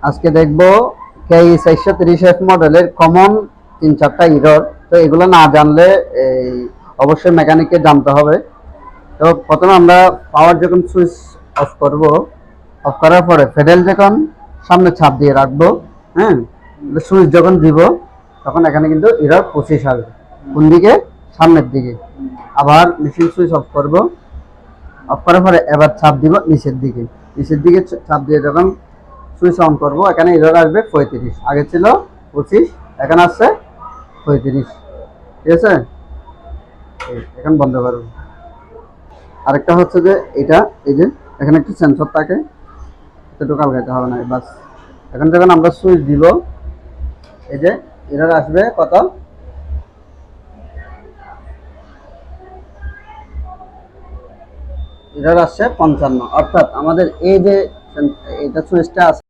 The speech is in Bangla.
আজকে দেখবো কেই 430F মডেলের কমন 3-4টা এরর। তো এগুলো না জানলে এই অবশ্যই মেকানিককে জানতে হবে। তো প্রথমে আমরা পাওয়ার যখন সুইচ অফ করব, অফ করার পরে ফেডেল যখন সামনে ছাপ দিয়ে রাখবো, হ্যাঁ, সুইচ যখন দিব তখন এখানে কিন্তু এরর 25 আসবে। কোন দিকে? সামনের দিকে। আবার মেশিন সুইচ অফ করব, অফ করার পরে এবার চাপ দিব নিচের দিকে। নিচের দিকে চাপ দিয়ে যখন সুইচ অন করব এখানে এরর আসবে 35। আগে ছিল 25, এখন আসছে 35। ঠিক আছে, এখন বন্ধ করব। আরেকটা হচ্ছে যে এটা, এই যে এখানে একটা সেন্সর থাকে, এতটুকু আলগাইতে হবে না বাস। এখন যখন আমরা সুইচ দিব, এই যে এরর আসবে কত? এরর আসছে 55। অর্থাৎ আমাদের এই যে এটা সুইচটা আছে